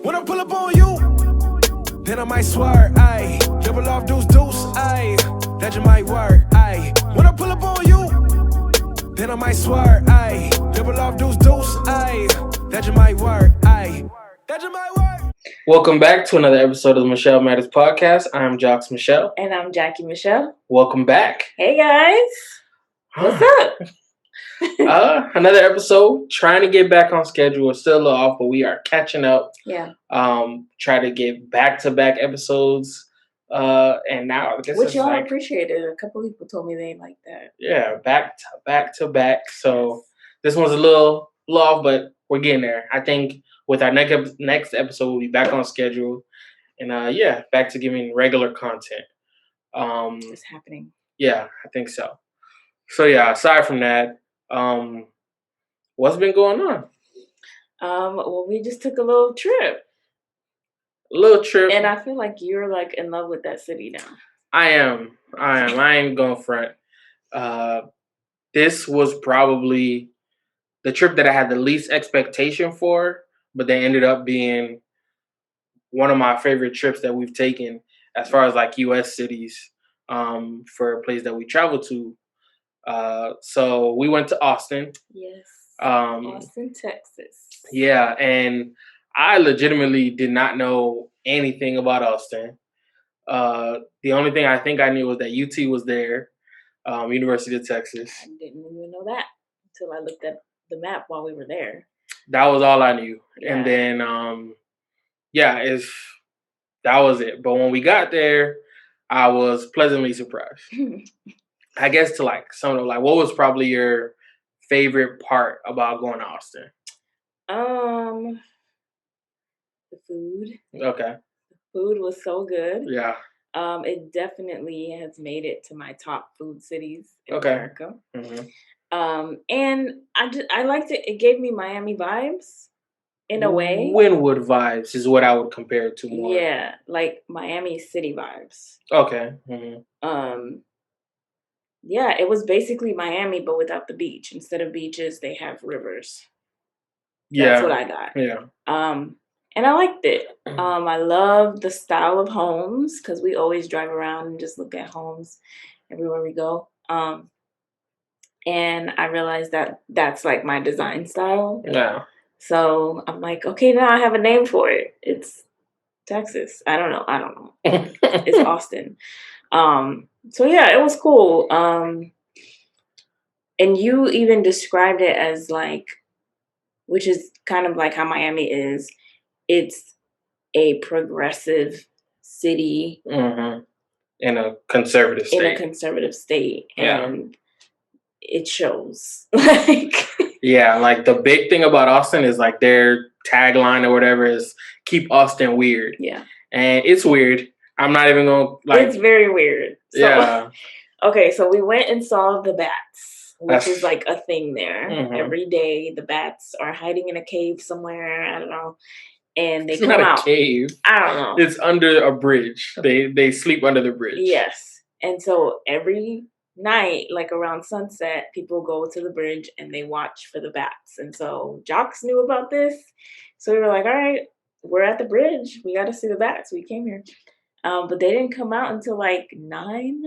When I pull up on you, then I might swear, ayy. Double off deuce, ayy. That just might work, ayy. When I pull up on you, then I might swear, ayy. Double off deuce, ayy. That just might work, ayy. That just might work. Welcome back to another episode of the Michel Matters podcast. I'm Jocks Michel. And I'm Jackie Michelle. Welcome back. Hey guys. What's up? Another episode. Trying to get back on schedule. We're still a little off, but we are catching up. Yeah. Try to get back-to-back episodes. And now I guess which y'all appreciated. A couple people told me they like that. Yeah, back-to-back. So this one's a little off, but we're getting there. I think with our next episode, we'll be back on schedule. And back to giving regular content. It's happening. Yeah, I think so. So yeah, aside from that, what's been going on? Well, we just took a little trip. And I feel like you're like in love with that city now. I am. I ain't going front. This was probably the trip that I had the least expectation for, but they ended up being one of my favorite trips that we've taken as far as like U.S. cities for a place that we traveled to. So we went to Austin. Yes. Austin, Texas. Yeah, and I legitimately did not know anything about Austin. The only thing I think I knew was that UT was there, University of Texas. I didn't even know that until I looked at the map while we were there. That was all I knew. Yeah. And then, that was it. But when we got there, I was pleasantly surprised. I guess to like some of like, what was probably your favorite part about going to Austin? The food. Okay. The food was so good. Yeah. It definitely has made it to my top food cities in Okay. America. Mm-hmm. And I liked it. It gave me Miami vibes in a way. Wynwood vibes is what I would compare it to more. Yeah, like Miami City vibes. Okay. Mm-hmm. Yeah, it was basically Miami, but without the beach. Instead of beaches, they have rivers. That's what I got. Yeah. And I liked it. I love the style of homes because we always drive around and just look at homes everywhere we go. And I realized that that's like my design style. Yeah. So I'm like, okay, now I have a name for it. It's Texas. I don't know. It's Austin. So yeah, it was cool. And you even described it as like, which is kind of like how Miami is. It's a progressive city. Mm-hmm. In a conservative state. Yeah. And it shows. Like the big thing about Austin is like their tagline or whatever is keep Austin weird. Yeah. And it's weird. I'm not even going to it's very weird. So, yeah. Okay, so we went and saw the bats, which is like a thing there. Mm-hmm. Every day the bats are hiding in a cave somewhere. I don't know. And they it's come not out. A cave. I don't know. It's under a bridge. They sleep under the bridge. Yes. And so every night, like around sunset, people go to the bridge and they watch for the bats. And so Jocks knew about this. So we were like, all right, we're at the bridge. We got to see the bats. We came here. But they didn't come out until like 9.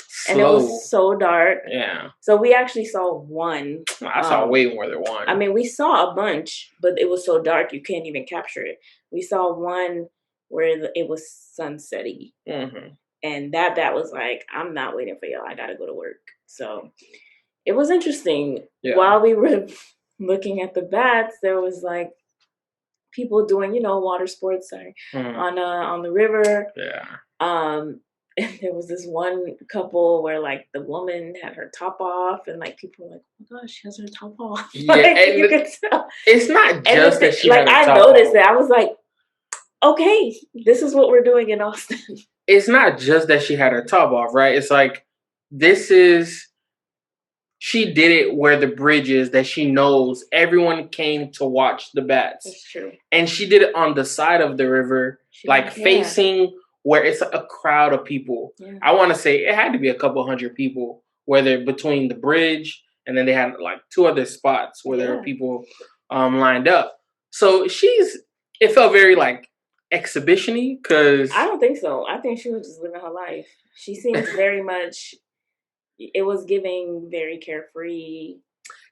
Slow. And it was so dark. Yeah. So we actually saw one. I saw way more than one. I mean, we saw a bunch, but it was so dark you can't even capture it. We saw one where it was sunsetty. Mm-hmm. And that was like, I'm not waiting for y'all. I got to go to work. So it was interesting. Yeah. While we were looking at the bats, there was like people doing, water sports on the river. Yeah. And there was this one couple where like the woman had her top off and like people were like, oh my gosh, she has her top off. Yeah, like, and you could tell. It's not just that she had her I top noticed off. that. I was like, okay, this is what we're doing in Austin. It's not just that she had her top off, right? It's like she did it where the bridge is that she knows everyone came to watch the bats. That's true. And she did it on the side of the river, facing where it's a crowd of people. Yeah. I want to say it had to be a couple hundred people where they're between the bridge and then they had like 2 other spots where there were people lined up. So she's it felt very like exhibition-y because I don't think so. I think she was just living her life. She seems very much. It was giving very carefree.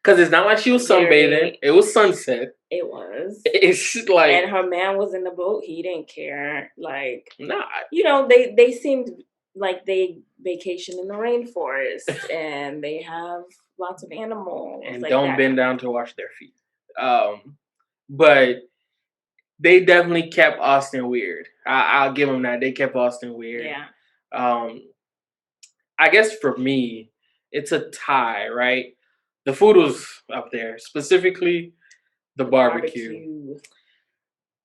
Because it's not like she was sunbathing. It was sunset. It was. It's like, and her man was in the boat. He didn't care. Like, nah. You know, they seemed like they vacation in the rainforest and they have lots of animals. And like don't bend down to wash their feet. But they definitely kept Austin weird. I'll give them that. They kept Austin weird. Yeah. I guess for me, it's a tie, right? The food was up there, specifically the barbecue.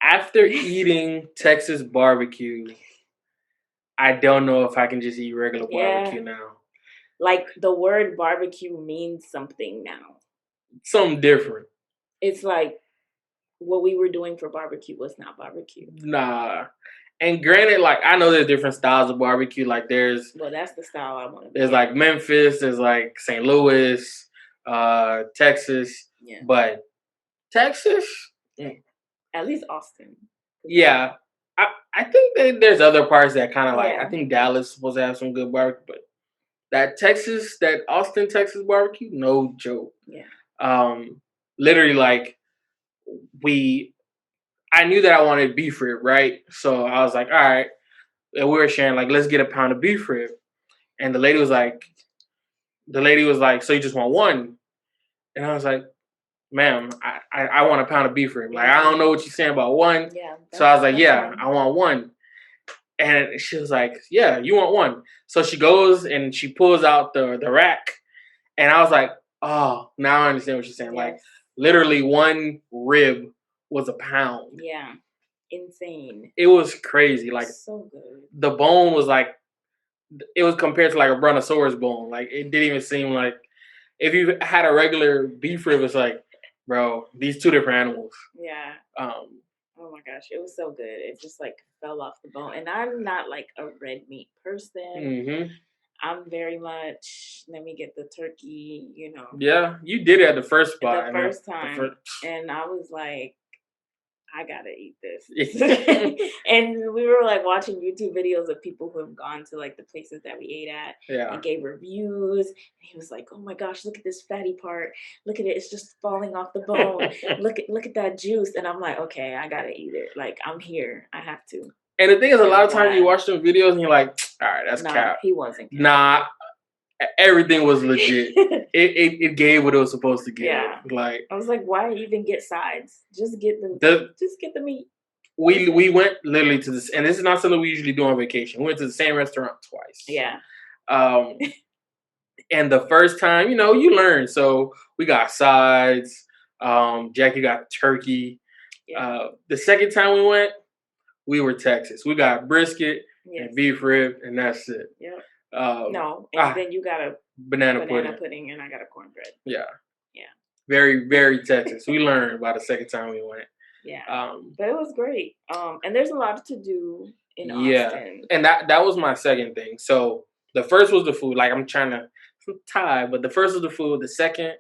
After eating Texas barbecue, I don't know if I can just eat regular barbecue now. Like the word barbecue means something now. Something different. It's like what we were doing for barbecue was not barbecue. Nah. And granted, like, I know there's different styles of barbecue. Like, well, that's the style I want to be. There's like Memphis, there's like St. Louis, Texas. Yeah. But Texas? At least Austin. Yeah. I think that there's other parts that kind of like, I think Dallas is supposed to have some good barbecue, but that Austin, Texas barbecue, no joke. Yeah. Literally, like, I knew that I wanted beef rib, right? So I was like, all right. And we were sharing, like, let's get a pound of beef rib. And the lady was like, so you just want one? And I was like, ma'am, I want a pound of beef rib. Like, I don't know what you're saying about one. Yeah. So I was like, yeah, I want one. And she was like, yeah, you want one. So she goes and she pulls out the rack. And I was like, oh, now I understand what she's saying. Yes. Like, literally one rib was a pound. Yeah. Insane. It was crazy. Like, so good. The bone was like, it was compared to like a brontosaurus bone. Like, it didn't even seem like, if you had a regular beef rib, it's like, bro, these two different animals. Yeah. Oh my gosh, it was so good. It just like fell off the bone. And I'm not like a red meat person. Mm-hmm. I'm very much, let me get the turkey, you know. Yeah, you did it at the first spot. The first time. And I was like, I gotta eat this. And we were like watching YouTube videos of people who have gone to like the places that we ate at and gave reviews. And he was like, oh my gosh, look at this fatty part. Look at it. It's just falling off the bone. look at that juice. And I'm like, okay, I gotta eat it. Like, I'm here. I have to. And the thing is, a lot of times you watch them videos and you're like, all right, that's cap. He wasn't cap. Nah, everything was legit. it gave what it was supposed to give. Yeah. Like, I was like, why even get sides? Just get the meat. We went literally to this, and this is not something we usually do on vacation. We went to the same restaurant twice. Yeah. And the first time, you know, you learn. So we got sides. Jackie got turkey. Yeah. The second time we went, we were Texas. We got brisket and beef rib, and that's it. Yeah. And then you got a banana pudding, and I got a cornbread. Yeah. Yeah. Very, very Texas. We learned by the second time we went. Yeah. But it was great. And there's a lot to do in Austin. Yeah. And that was my second thing. So the first was the food. Like, I'm trying to tie, but the first was the food. The second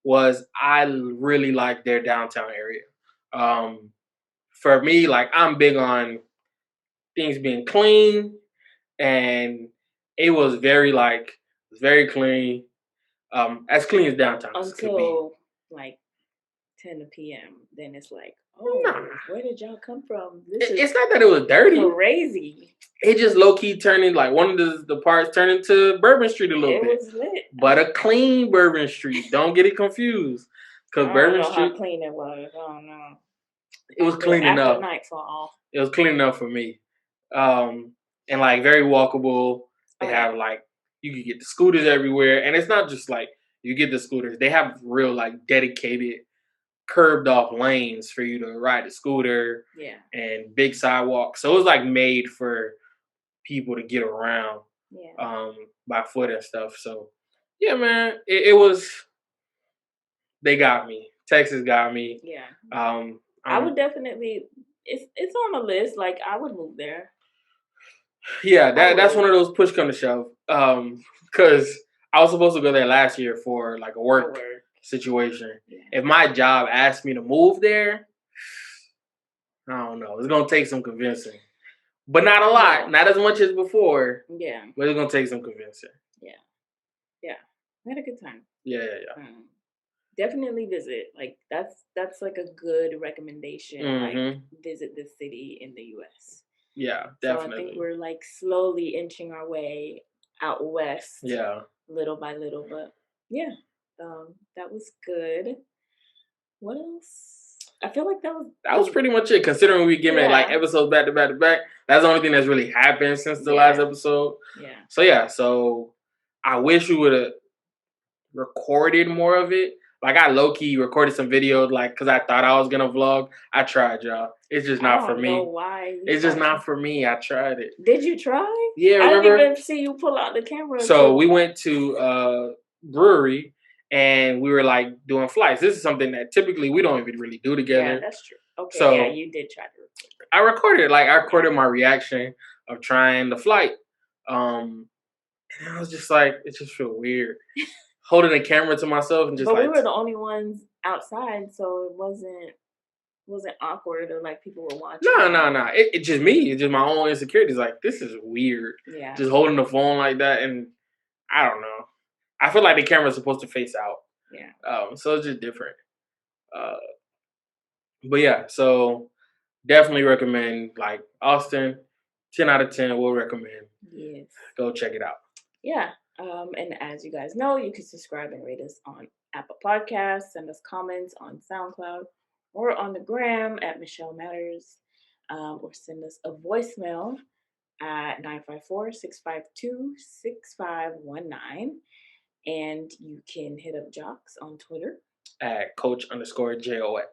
was I really liked their downtown area. For me, like, I'm big on things being clean, and it was very clean, as clean as downtown could be. Until like 10 p.m. Then it's like, where did y'all come from? It's not that it was dirty. Crazy. It just low key turned into, like, one of the parts turned into Bourbon Street a little bit. It was lit. But a clean Bourbon Street. Don't get it confused. Because Bourbon Street. I don't know how clean it was. I don't know. It was clean enough. After nightfall. It was clean enough for me. And like very walkable. They have like, you can get the scooters everywhere. And it's not just like you get the scooters. They have real like dedicated curbed off lanes for you to ride the scooter. Yeah. And big sidewalks. So it was like made for people to get around by foot and stuff. So yeah, man, it was, they got me. Texas got me. Yeah. I would definitely, it's on the list. Like, I would move there. Yeah, that's one of those push come to shove. Because I was supposed to go there last year for like a work situation. Yeah. If my job asked me to move there, I don't know. It's gonna take some convincing, but not a lot, not as much as before. Yeah, but it's gonna take some convincing. Yeah, we had a good time. Yeah. Definitely visit. Like that's like a good recommendation. Like visit this city in the U.S. Yeah, So definitely. I think we're like slowly inching our way out west. Yeah, little by little, but yeah, that was good. What else? I feel like that was pretty much it. Considering we giving it like episodes back to back to back, that's the only thing that's really happened since the last episode. Yeah. So I wish we would have recorded more of it. Like I low key recorded some videos, like because I thought I was gonna vlog. I tried, y'all. It's just not for me. I don't know why. It's just not for me. I tried it. Did you try? Yeah, remember? I didn't even see you pull out the camera. So we went to brewery and we were like doing flights. This is something that typically we don't even really do together. Yeah, that's true. Okay, so yeah, you did try to record. I recorded. Like I recorded my reaction of trying the flight. And I was just like, it just feel weird. Holding the camera to myself and just but we were the only ones outside, so it wasn't awkward or like people were watching. No. It just me. It's just my own insecurities. Like, this is weird. Yeah. Just holding the phone like that. And I don't know. I feel like the camera's supposed to face out. Yeah. So it's just different. But yeah, so definitely recommend, like, Austin. 10 out of 10 will recommend. Yes. Go check it out. Yeah. And as you guys know, you can subscribe and rate us on Apple Podcasts, send us comments on SoundCloud or on the gram at Michel Matters, or send us a voicemail at 954-652-6519. And you can hit up Jocks on Twitter at Coach_JOX.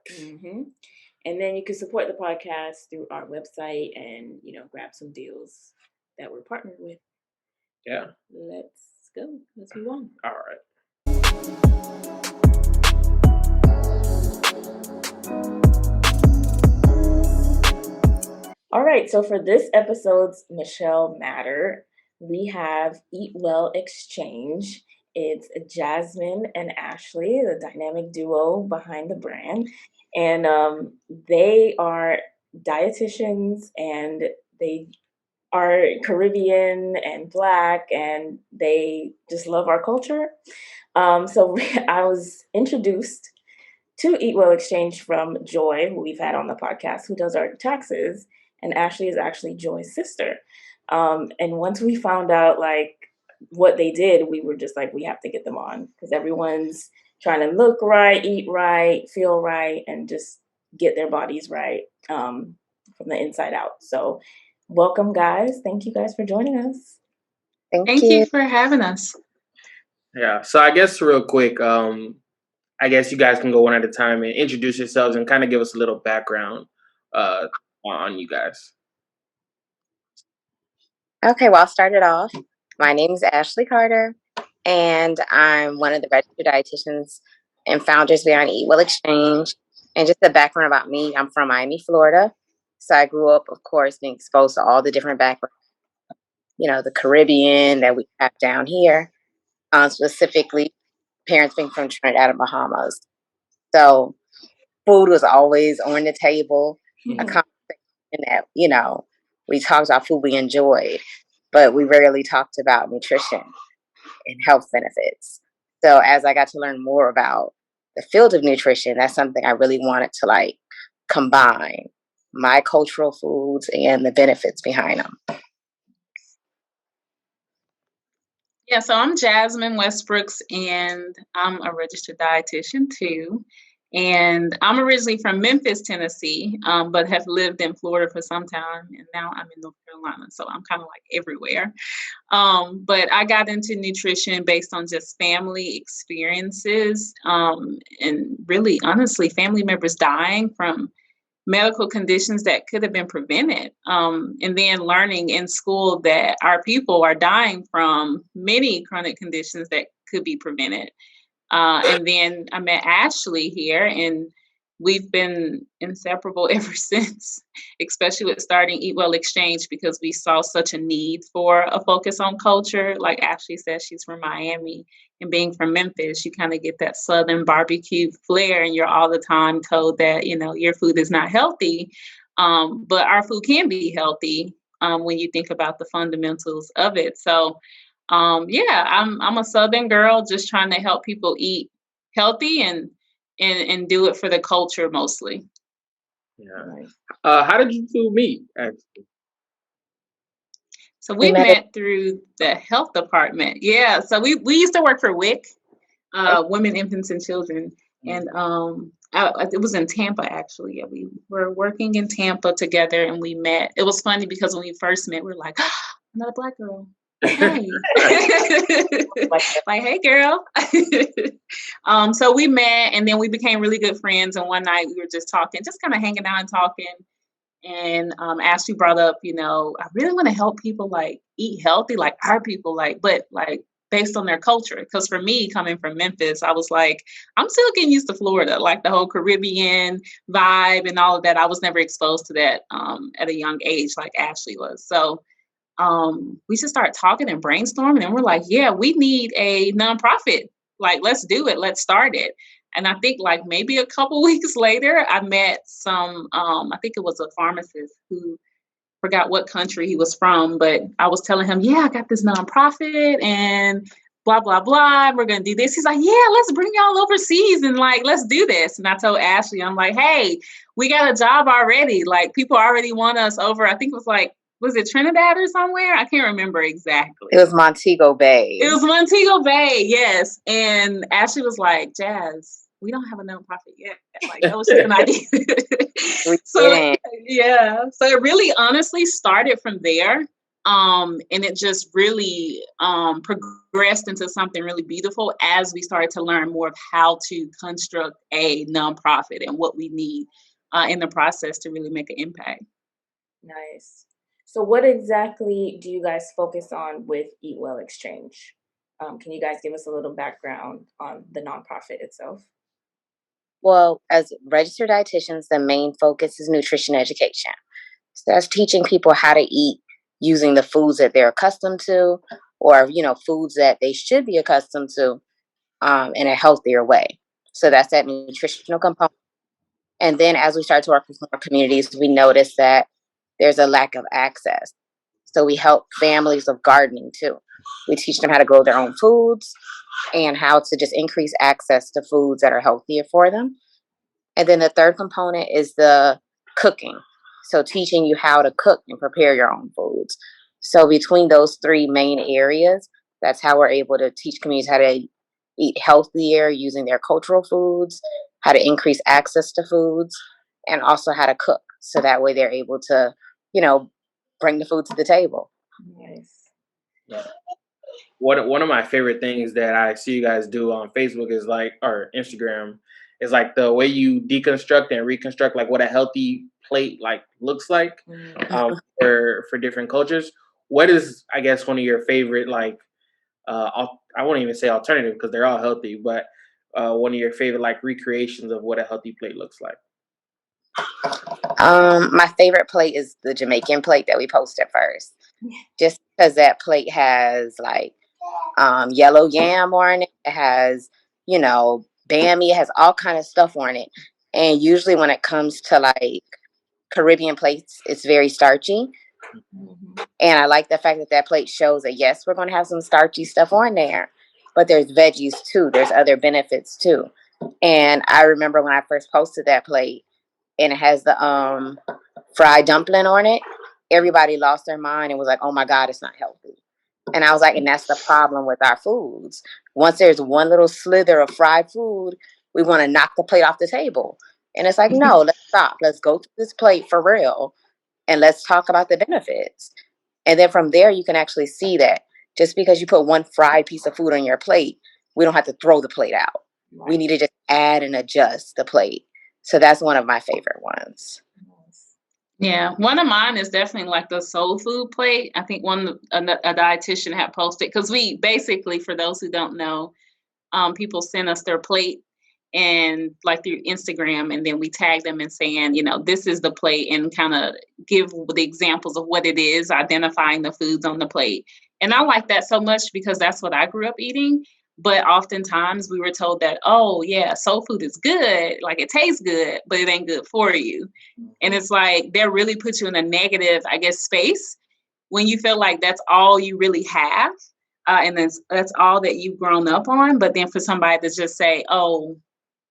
And then you can support the podcast through our website and, grab some deals that we're partnered with. Yeah. Let's go. Let's move on. All right. All right. So for this episode's Michel Matter, we have Eat Well Exchange. It's Jasmine and Ashley, the dynamic duo behind the brand. And they are dietitians, and they are Caribbean and Black, and they just love our culture. So I was introduced to Eat Well Exchange from Joy, who we've had on the podcast, who does our taxes, and Ashley is actually Joy's sister. And once we found out like what they did, we were just like, we have to get them on because everyone's trying to look right, eat right, feel right, and just get their bodies right from the inside out. So welcome, guys. Thank you guys for joining us. Thank you for having us. Yeah. So I guess real quick, I guess you guys can go one at a time and introduce yourselves and kind of give us a little background on you guys. Okay, well, I'll start it off. My name is Ashley Carter, and I'm one of the registered dietitians and founders behind Eat Well Exchange. And just the background about me, I'm from Miami, Florida. So I grew up, of course, being exposed to all the different backgrounds, the Caribbean that we have down here, specifically parents being from Trinidad and Bahamas. So food was always on the table, a conversation that, we talked about food we enjoyed, but we rarely talked about nutrition and health benefits. So as I got to learn more about the field of nutrition, that's something I really wanted to combine my cultural foods and the benefits behind them. Yeah, so I'm Jasmine Westbrooks, and I'm a registered dietitian too. And I'm originally from Memphis, Tennessee, but have lived in Florida for some time, and now I'm in North Carolina, so I'm kind of like everywhere. But I got into nutrition based on just family experiences, and really, honestly, family members dying from medical conditions that could have been prevented. And then learning in school that our people are dying from many chronic conditions that could be prevented. And then I met Ashley here, and we've been inseparable ever since, especially with starting Eat Well Exchange, because we saw such a need for a focus on culture. Like Ashley says, she's from Miami, and being from Memphis, you kind of get that Southern barbecue flair, and you're all the time told that, your food is not healthy. But our food can be healthy when you think about the fundamentals of it. So, yeah, I'm a Southern girl just trying to help people eat healthy and do it for the culture mostly. Yeah. Nice. How did you two meet? Actually? So We we met met through the health department. Yeah. So we used to work for WIC, Women, Infants, and Children. And it was in Tampa, actually. Yeah, we were working in Tampa together, and we met. It was funny because when we first met, we were like, another Black girl. Hey. Like, hey, girl. So we met, and then we became really good friends. And one night we were just talking, just kind of hanging out and talking. And Ashley brought up, I really want to help people like eat healthy, like our people, but based on their culture. Because for me, coming from Memphis, I was like, I'm still getting used to Florida, like the whole Caribbean vibe and all of that. I was never exposed to that at a young age like Ashley was. So we just started talking and brainstorming, and we're like, yeah, we need a nonprofit. Like, let's do it. Let's start it. And I think like maybe a couple weeks later, I met some, I think it was a pharmacist who forgot what country he was from, but I was telling him, yeah, I got this nonprofit and blah, blah, blah. We're going to do this. He's like, yeah, let's bring y'all overseas and like, let's do this. And I told Ashley, I'm like, hey, we got a job already. Like people already want us over. I think it was it Trinidad or somewhere? I can't remember exactly. It was Montego Bay. It was Montego Bay, yes. And Ashley was like, Jazz, we don't have a nonprofit yet. Like that was just an idea. So yeah. So it really honestly started from there. And it just really progressed into something really beautiful as we started to learn more of how to construct a nonprofit and what we need in the process to really make an impact. Nice. So what exactly do you guys focus on with Eat Well Exchange? Can you guys give us a little background on the nonprofit itself? Well, as registered dietitians, the main focus is nutrition education. So that's teaching people how to eat using the foods that they're accustomed to, or foods that they should be accustomed to in a healthier way. So that's that nutritional component. And then as we start to work with more communities, we notice that there's a lack of access. So we help families of gardening too. We teach them how to grow their own foods and how to just increase access to foods that are healthier for them. And then the third component is the cooking. So teaching you how to cook and prepare your own foods. So between those three main areas, that's how we're able to teach communities how to eat healthier using their cultural foods, how to increase access to foods, and also how to cook. So that way they're able to, bring the food to the table. Nice. Yeah. One of my favorite things that I see you guys do on Facebook is or Instagram is like the way you deconstruct and reconstruct like what a healthy plate like looks like for different cultures. What is, I guess, one of your favorite I won't even say alternative because they're all healthy, but one of your favorite like recreations of what a healthy plate looks like? My favorite plate is the Jamaican plate that we posted first, just because that plate has like yellow yam on it. It has, bammy. It has all kind of stuff on it. And usually when it comes to like Caribbean plates, it's very starchy. Mm-hmm. And I like the fact that that plate shows that, yes, we're going to have some starchy stuff on there, but there's veggies too. There's other benefits too. And I remember when I first posted that plate and it has the fried dumpling on it, everybody lost their mind and was like, oh my God, it's not healthy. And I was like, and that's the problem with our foods. Once there's one little slither of fried food, we want to knock the plate off the table. And it's like, no, let's stop. Let's go to this plate for real. And let's talk about the benefits. And then from there, you can actually see that just because you put one fried piece of food on your plate, we don't have to throw the plate out. Right. We need to just add and adjust the plate. So that's one of my favorite ones. Yeah, one of mine is definitely like the soul food plate. I think a dietitian had posted, because we basically, for those who don't know, people send us their plate and like through Instagram, and then we tag them and saying, this is the plate, and kind of give the examples of what it is, identifying the foods on the plate. And I like that so much because that's what I grew up eating. But oftentimes we were told that, oh yeah, soul food is good, like it tastes good, but it ain't good for you. And it's like that really puts you in a negative, I guess, space when you feel like that's all you really have, and that's all that you've grown up on. But then for somebody to just say, oh,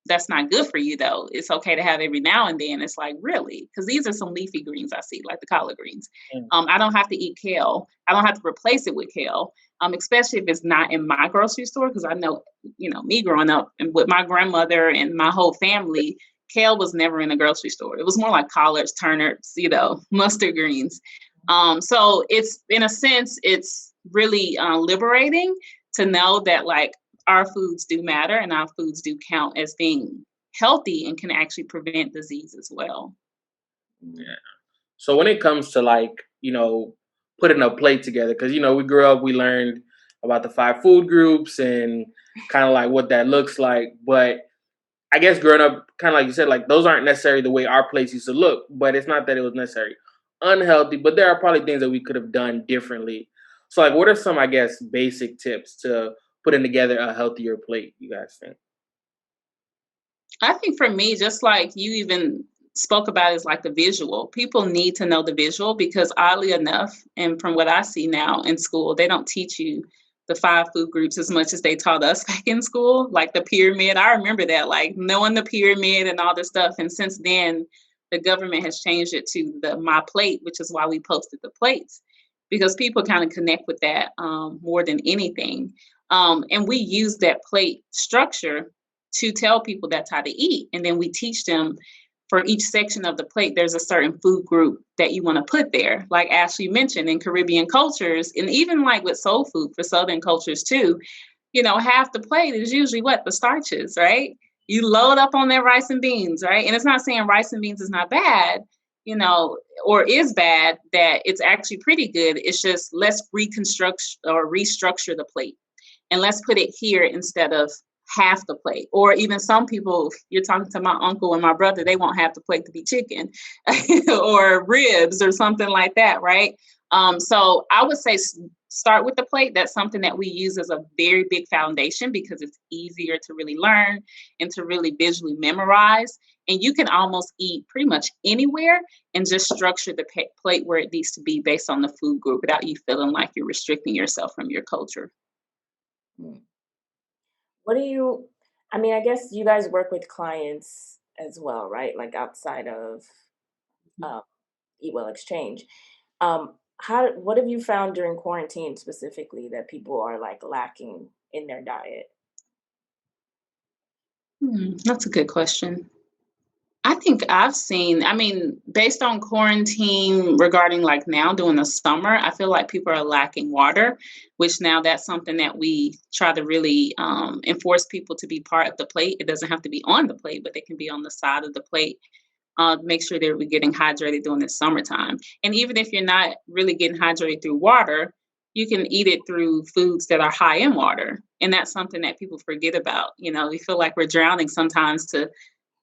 that's not good for you though. It's okay to have every now and then. It's like, really? Because these are some leafy greens I see, like the collard greens. I don't have to eat kale. I don't have to replace it with kale, especially if it's not in my grocery store. Because I know, me growing up and with my grandmother and my whole family, kale was never in a grocery store. It was more like collards, turnips, mustard greens. So it's, in a sense, it's really liberating to know that, like, our foods do matter and our foods do count as being healthy and can actually prevent disease as well. Yeah. So when it comes to, like, putting a plate together, because, we grew up, we learned about the 5 food groups and kind of like what that looks like. But I guess growing up, kind of like you said, like, those aren't necessarily the way our plates used to look, but it's not that it was necessarily unhealthy, but there are probably things that we could have done differently. So, like, what are some, I guess, basic tips to putting together a healthier plate, you guys think? I think for me, just like you even spoke about, is like the visual. People need to know the visual because, oddly enough, and from what I see now in school, they don't teach you the 5 food groups as much as they taught us back in school, like the pyramid. I remember that, like knowing the pyramid and all this stuff. And since then, the government has changed it to the My Plate, which is why we posted the plates, because people kind of connect with that more than anything. And we use that plate structure to tell people that's how to eat. And then we teach them, for each section of the plate, there's a certain food group that you want to put there. Like Ashley mentioned, in Caribbean cultures, and even like with soul food for Southern cultures too, half the plate is usually what? The starches, right? You load up on that rice and beans, right? And it's not saying rice and beans is not bad, or is bad, that it's actually pretty good. It's just, let's reconstruct or restructure the plate. And let's put it here instead of half the plate. Or even some people, if you're talking to my uncle and my brother, they won't have the plate to be chicken or ribs or something like that, right? So I would say start with the plate. That's something that we use as a very big foundation because it's easier to really learn and to really visually memorize. And you can almost eat pretty much anywhere and just structure the plate where it needs to be based on the food group without you feeling like you're restricting yourself from your culture. What do you, I guess you guys work with clients as well, right? Like outside of Eat Well Exchange. What have you found during quarantine specifically that people are like lacking in their diet? That's a good question. I think I've seen, based on quarantine regarding like now during the summer, I feel like people are lacking water, which now that's something that we try to really enforce people to be part of the plate. It doesn't have to be on the plate, but they can be on the side of the plate. Make sure they're getting hydrated during the summertime. And even if you're not really getting hydrated through water, you can eat it through foods that are high in water. And that's something that people forget about. We feel like we're drowning sometimes to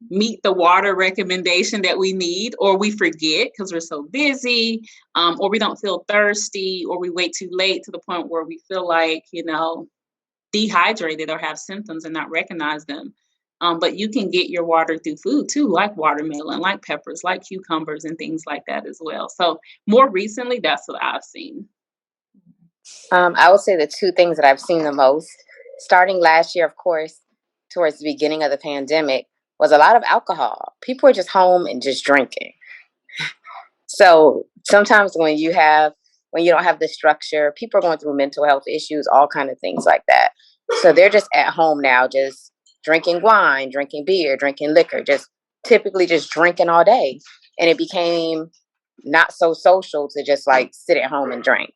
meet the water recommendation that we need, or we forget because we're so busy, or we don't feel thirsty, or we wait too late to the point where we feel like, dehydrated or have symptoms and not recognize them. But you can get your water through food too, like watermelon, like peppers, like cucumbers and things like that as well. So more recently, that's what I've seen. I would say the 2 things that I've seen the most, starting last year, of course, towards the beginning of the pandemic, was a lot of alcohol. People are just home and just drinking. So sometimes when you don't have the structure, people are going through mental health issues, all kind of things like that. So they're just at home now, just drinking wine, drinking beer, drinking liquor, just typically just drinking all day. And it became not so social to just like sit at home and drink.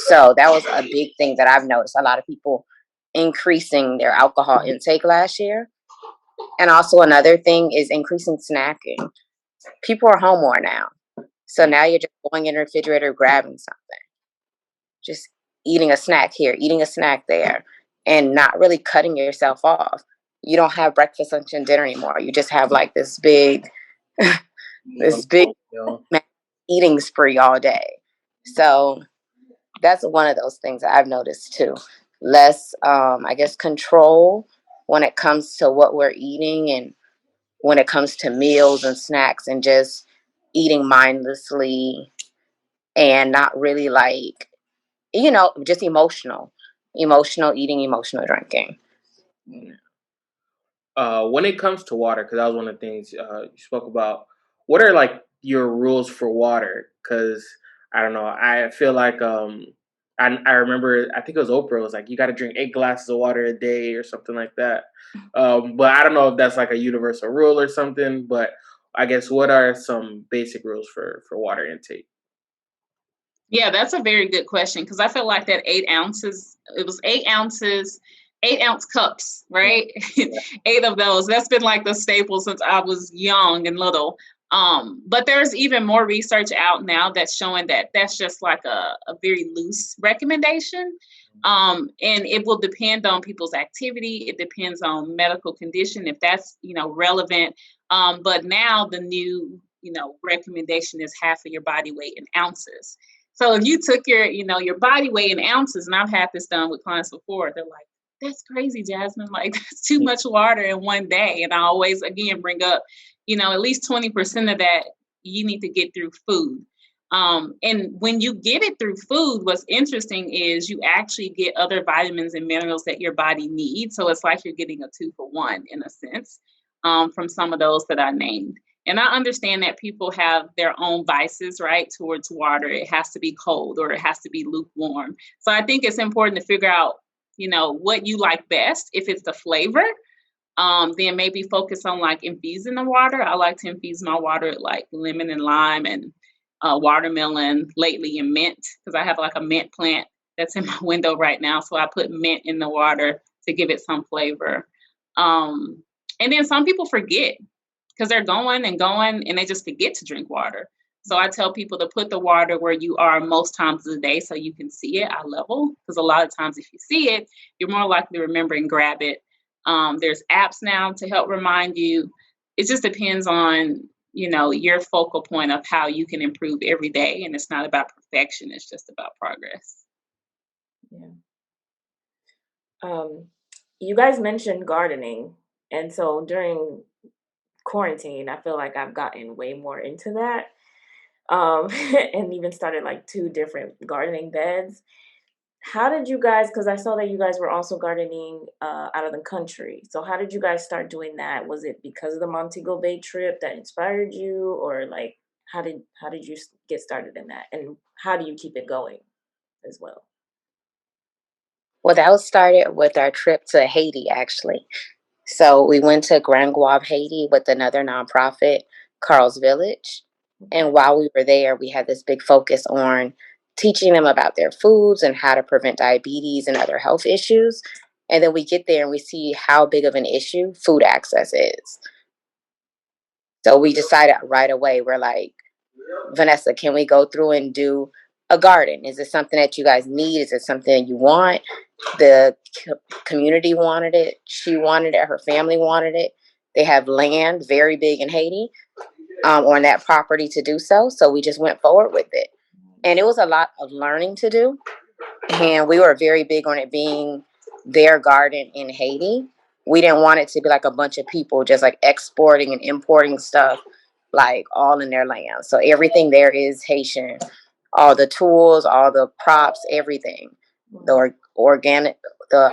So that was a big thing that I've noticed. A lot of people increasing their alcohol intake last year. And also another thing is increasing snacking. People are home more now. So now you're just going in the refrigerator, grabbing something, just eating a snack here, eating a snack there, and not really cutting yourself off. You don't have breakfast, lunch, and dinner anymore. You just have like this big eating spree all day. So that's one of those things that I've noticed too. less, I guess, control when it comes to what we're eating and when it comes to meals and snacks, and just eating mindlessly and not really like, just emotional eating, emotional drinking. When it comes to water, because that was one of the things you spoke about, what are like your rules for water? Because I don't know, I feel like I remember, I think it was Oprah was like, you got to drink 8 glasses of water a day or something like that. But I don't know if that's like a universal rule or something. But I guess what are some basic rules for water intake? Yeah, that's a very good question, because I feel like that 8 ounces, it was 8 ounces, 8 ounce cups, right? Yeah. 8 of those. That's been like the staple since I was young and little. But there's even more research out now that's showing that that's just like a very loose recommendation. And it will depend on people's activity. It depends on medical condition, if that's, relevant. But now the new, recommendation is half of your body weight in ounces. So if you took your body weight in ounces, and I've had this done with clients before, they're like, that's crazy, Jasmine. Like, that's too much water in one day. And I always, again, bring up, at least 20% of that you need to get through food. And when you get it through food, what's interesting is you actually get other vitamins and minerals that your body needs. So it's like you're getting a 2-for-1 in a sense, from some of those that I named. And I understand that people have their own vices, right, towards water. It has to be cold or it has to be lukewarm. So I think it's important to figure out, what you like best. If it's the flavor, then maybe focus on like infusing the water. I like to infuse my water with like lemon and lime and watermelon, lately in mint, because I have like a mint plant that's in my window right now. So I put mint in the water to give it some flavor. And then some people forget, because they're going and they just forget to drink water. So I tell people to put the water where you are most times of the day so you can see it eye level. Because a lot of times if you see it, you're more likely to remember and grab it. There's apps now to help remind you. It just depends on, your focal point of how you can improve every day. And it's not about perfection. It's just about progress. Yeah. You guys mentioned gardening. And so during quarantine, I feel like I've gotten way more into that. And even started like 2 different gardening beds. How did you guys, because I saw that you guys were also gardening out of the country. So how did you guys start doing that? Was it because of the Montego Bay trip that inspired you, or like how did you get started in that? And how do you keep it going as well? Well, that was started with our trip to Haiti, actually. So we went to Grand Guave, Haiti with another nonprofit, Carl's Village. And while we were there, we had this big focus on teaching them about their foods and how to prevent diabetes and other health issues. And then we get there and we see how big of an issue food access is. So we decided right away, we're like, Vanessa, can we go through and do a garden? Is it something that you guys need? Is it something you want? The community wanted it. She wanted it. Her family wanted it. They have land very big in Haiti, on that property to do so. So we just went forward with it. And it was a lot of learning to do. And we were very big on it being their garden in Haiti. We didn't want it to be like a bunch of people just like exporting and importing stuff like all in their land. So everything there is Haitian. All the tools, all the props, everything. The organic, the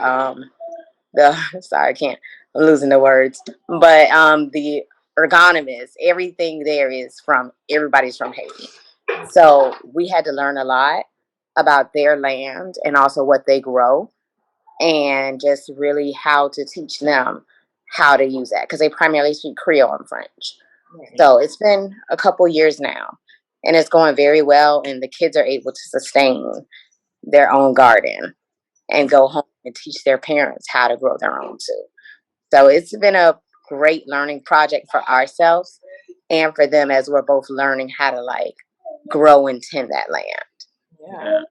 sorry, I can't, I'm losing the words. But the ergonomist, everything there is from, everybody's from Haiti. So we had to learn a lot about their land and also what they grow, and just really how to teach them how to use that, because they primarily speak Creole and French. So it's been a couple years now, and it's going very well, and the kids are able to sustain their own garden and go home and teach their parents how to grow their own too. So it's been a great learning project for ourselves and for them, as we're both learning how to like grow and tend that land. Yeah.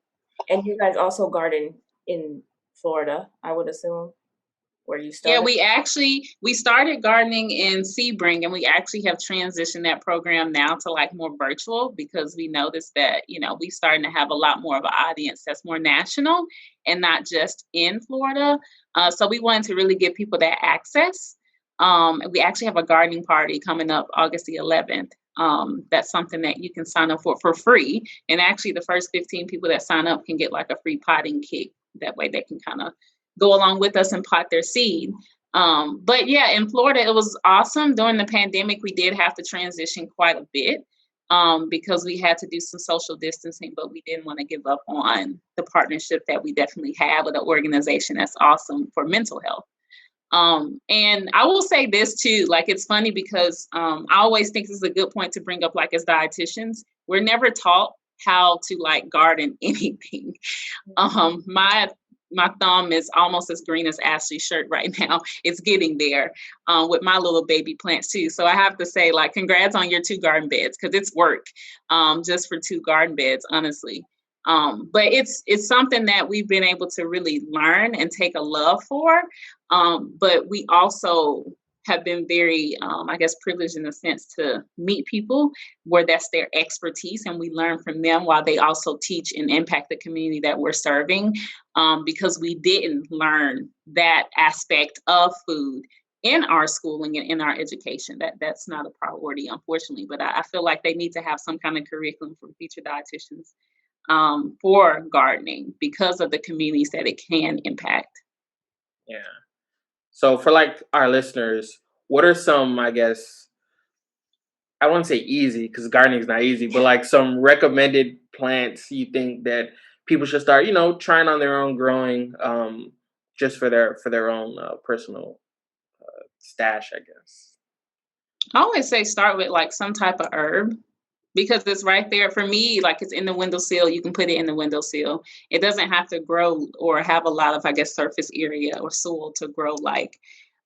And you guys also garden in Florida, I would assume. where you Yeah, started? we started gardening in Sebring, and we actually have transitioned that program now to like more virtual, because we noticed that, we starting to have a lot more of an audience that's more national and not just in Florida. So we wanted to really give people that access. We actually have a gardening party coming up August the 11th. That's something that you can sign up for free. And actually the first 15 people that sign up can get like a free potting kit. That way they can kind of go along with us and pot their seed. But yeah, in Florida, it was awesome. During the pandemic, we did have to transition quite a bit because we had to do some social distancing, but we didn't want to give up on the partnership that we definitely have with an organization that's awesome for mental health. And I will say this too, like, it's funny because I always think this is a good point to bring up, like, as dietitians, we're never taught how to like garden anything. My thumb is almost as green as Ashley's shirt right now. It's getting there with my little baby plants too. So I have to say, like, congrats on your 2 garden beds, because it's work just for 2 garden beds, honestly. But it's something that we've been able to really learn and take a love for. But we also have been very, I guess, privileged in a sense to meet people where that's their expertise, and we learn from them while they also teach and impact the community that we're serving, because we didn't learn that aspect of food in our schooling and in our education. That's not a priority, unfortunately, but I feel like they need to have some kind of curriculum for future dietitians for gardening because of the communities that it can impact. Yeah. So for like our listeners, what are some, I guess, I wouldn't say easy because gardening is not easy, but like some recommended plants you think that people should start, trying on their own growing, just for their own personal stash, I guess. I always say start with like some type of herb, because it's right there for me. Like, it's in the windowsill. You can put it in the windowsill. It doesn't have to grow or have a lot of, I guess, surface area or soil to grow like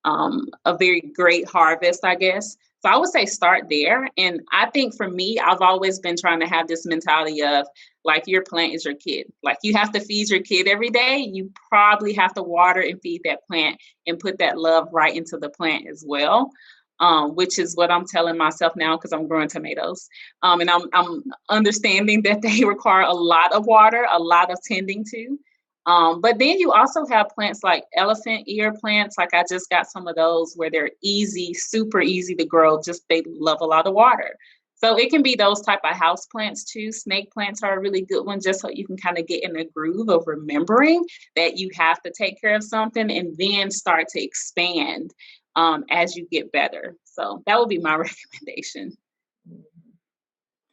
a very great harvest, I guess. So I would say start there. And I think for me, I've always been trying to have this mentality of, like, your plant is your kid. Like, you have to feed your kid every day. You probably have to water and feed that plant and put that love right into the plant as well. Which is what I'm telling myself now, because I'm growing tomatoes. And I'm understanding that they require a lot of water, a lot of tending to. But then you also have plants like elephant ear plants. Like, I just got some of those where they're easy, super easy to grow. Just they love a lot of water. So it can be those type of house plants too. Snake plants are a really good one, just so you can kind of get in the groove of remembering that you have to take care of something and then start to expand as you get better. So that would be my recommendation.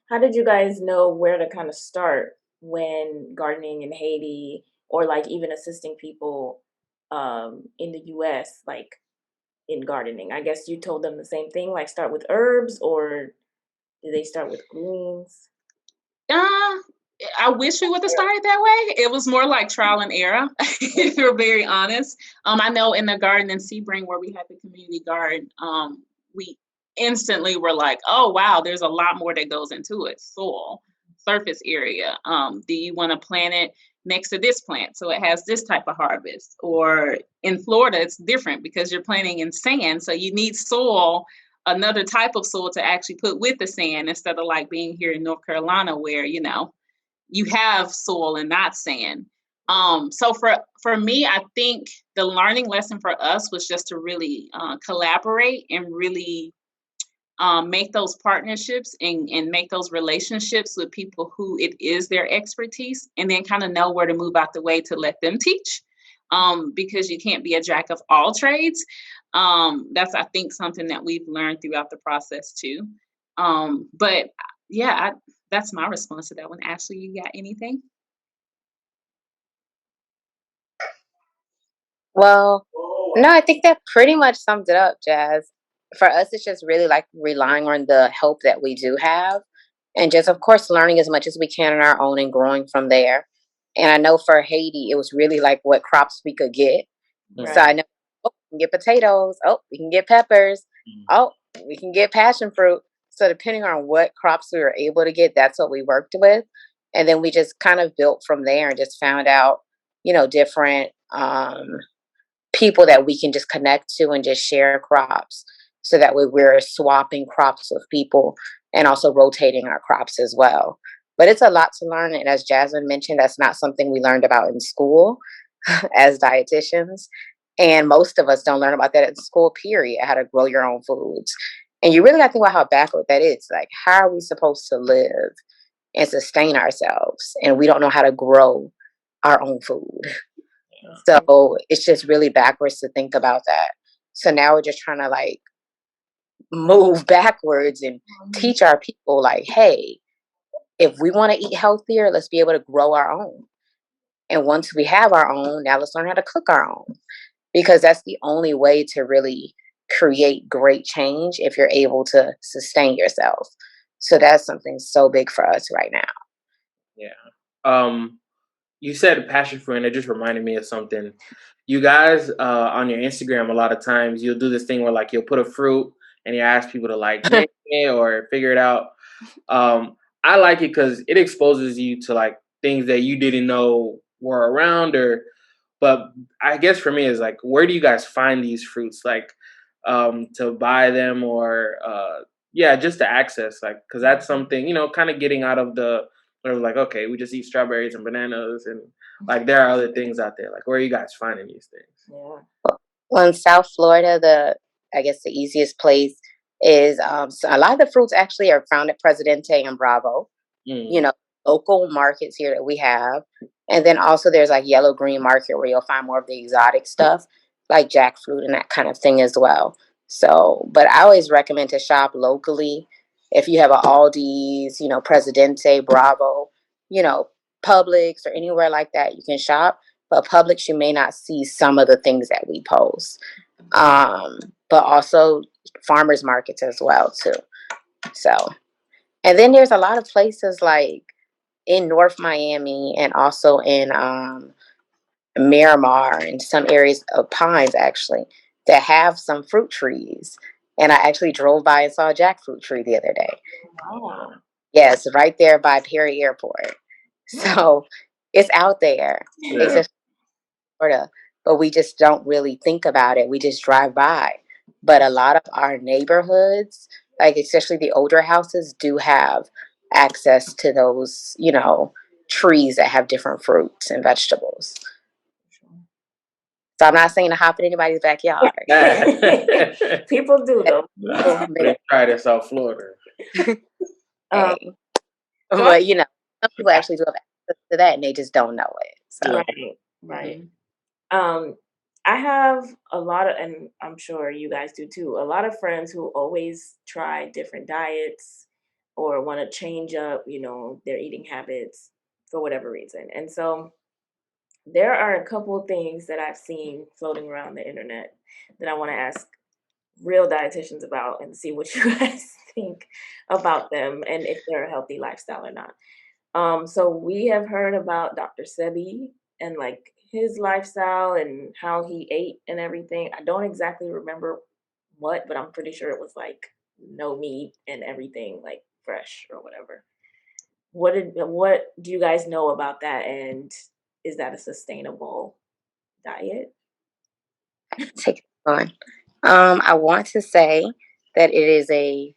How did you guys know where to kind of start when gardening in Haiti, or like even assisting people in the US, like in gardening? I guess you told them the same thing, like start with herbs, or did they start with greens? I wish we would have started that way. It was more like trial and error, if you're very honest. I know in the garden in Sebring, where we had the community garden, we instantly were like, oh, wow, there's a lot more that goes into it. Soil, surface area. Do you want to plant it next to this plant so it has this type of harvest? Or in Florida, it's different because you're planting in sand. So you need soil, another type of soil to actually put with the sand, instead of like being here in North Carolina where, you have soil and not sand. So for me, I think the learning lesson for us was just to really collaborate and really make those partnerships and make those relationships with people who it is their expertise, and then kind of know where to move out the way to let them teach, because you can't be a jack of all trades. That's, I think, something that we've learned throughout the process too. But yeah, that's my response to that one. Ashley, you got anything? Well, no, I think that pretty much sums it up, Jazz. For us, it's just really like relying on the help that we do have, and just, of course, learning as much as we can on our own and growing from there. And I know for Haiti, it was really like what crops we could get. Right. So I know, oh, we can get potatoes. Oh, we can get peppers. Oh, we can get passion fruit. So depending on what crops we were able to get, that's what we worked with. And then we just kind of built from there and just found out, different people that we can just connect to and just share crops. So that way we're swapping crops with people and also rotating our crops as well. But it's a lot to learn. And as Jasmine mentioned, that's not something we learned about in school as dietitians. And most of us don't learn about that in school, period, how to grow your own foods. And you really got to think about how backward that is. Like, how are we supposed to live and sustain ourselves? And we don't know how to grow our own food. So it's just really backwards to think about that. So now we're just trying to like move backwards and teach our people like, hey, if we want to eat healthier, let's be able to grow our own. And once we have our own, now let's learn how to cook our own, because that's the only way to really create great change if you're able to sustain yourself. So that's something so big for us right now. Yeah. You said passion fruit, and it just reminded me of something. You guys on your Instagram, a lot of times you'll do this thing where like you'll put a fruit and you ask people to like name it or figure it out. I like it because it exposes you to like things that you didn't know were around, but I guess for me is like, where do you guys find these fruits? Like, to buy them or just to access, like, because that's something, kind of getting out of the sort of like, okay, we just eat strawberries and bananas, and like there are other things out there. Like, where are you guys finding these things? Yeah. Well, in South Florida, I guess the easiest place is so a lot of the fruits actually are found at Presidente and Bravo. You know, local markets here that we have. And then also there's like yellow green market where you'll find more of the exotic stuff like jackfruit and that kind of thing as well. So, but I always recommend to shop locally. If you have a Aldi's, Presidente, Bravo, Publix or anywhere like that, you can shop. But Publix, you may not see some of the things that we post. But also farmers markets as well too. So, and then there's a lot of places like in North Miami and also in Miramar and some areas of Pines actually that have some fruit trees. And I actually drove by and saw a jackfruit tree the other day. Wow. Yes, right there by Perry Airport. So it's out there. Yeah. It's just Florida, but we just don't really think about it. We just drive by. But a lot of our neighborhoods, like especially the older houses, do have access to those, trees that have different fruits and vegetables. So I'm not saying to hop in anybody's backyard. People do though. They try this South Florida. But some people actually do have access to that and they just don't know it. So. Right. I have a lot of, and I'm sure you guys do too, a lot of friends who always try different diets or want to change up, their eating habits for whatever reason. And so there are a couple of things that I've seen floating around the internet that I want to ask real dietitians about and see what you guys think about them and if they're a healthy lifestyle or not. So we have heard about Dr. Sebi and like his lifestyle and how he ate and everything. I don't exactly remember what, but I'm pretty sure it was like no meat and everything like fresh or whatever. What do you guys know about that, and is that a sustainable diet? Take it on. I want to say that it is a